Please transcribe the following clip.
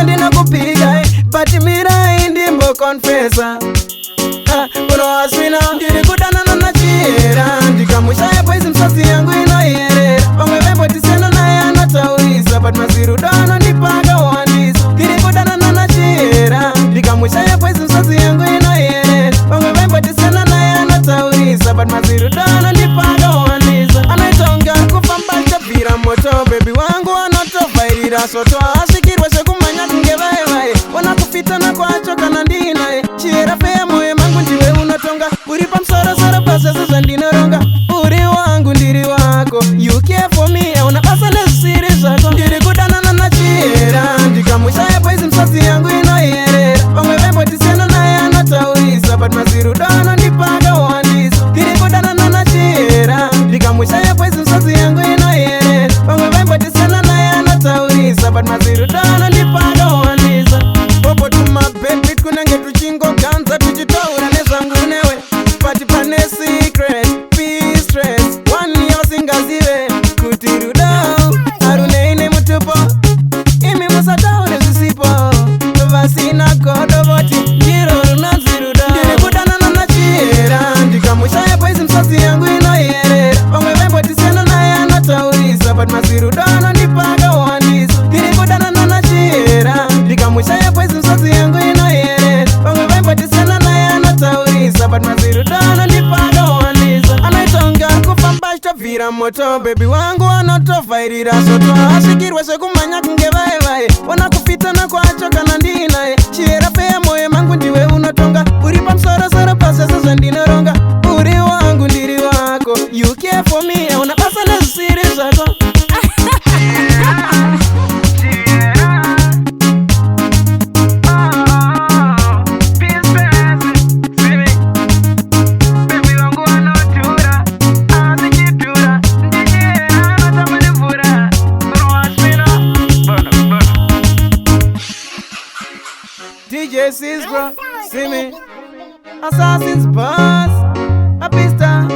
ndina kupiga but mira indimbo confessa unoaswina ndiri kudanana na chihera ndikamushaya poisi msasi yangu inoyerera pamwe vembotisiyana naye anotaurisa but mazirudo anondipanga wandisa ndiri kudanana na chihera ndikamushaya poisi msasi yangu inoyerera pamwe vembotisiyana naye anotaurisa but mazirudo anondipanga wandisa anoitonga kufamba chabvira moto bebi wangu anotovhairira soto asvikirwa sekumanya kunge vaevae ona kufitana kwacho kana ndinaye chihera feya moyo mangu ndiwe unotonga uri pamusorosoro pasese zvandinoronga uri wangu ndiri wako you care for me auna basa nezvisiri zvako ndiri kudanana na chihera ndikamushaya poisi msasi yangu inoyerera pamwe vembotisiyana naye anotaurisa but mazirudo anondipanga wandisa ndiri kudanana na chihera ndikamushaya poisi msasi yangu inoyerera pamwe vembotisiyana naye anotaurisa but mazirudo anondipanga wandisa popo tumabebi kunenge tuchingoganza tuchitaura nezvangu newe but pane secret stress one yosingazive kuti rudo harunei nemutupo imi musataure zvisipo vasina godo voti ndiro runonzi rudo ndiri kudanana na chihera ndikamushaya poisi msasi yangu inoyerera pamwe vembotisiyana naye anotaurisa but mazirudo anondipanga wandisa ndiri kudanana na chihera ndikamushaya poisi msasi yangu inoyerera pamwe vembotisiyana naye anotaurisa but mazirudo anondipanga wandisa anoitonga kufamba chitabvira moto bebi wangu anotovhairira soto asvikirwe sekumhanya kunge vaevae ona kufitana kwacho kana ndinaye chihera feya moyo mangu ndiwe unotonga uri pamusorosoro pasese zvandinoronga uri wangu ndiri wako you care for me auna basa nezvisiri zvako DJ Sis bro, see me Assassin's Boss, a pista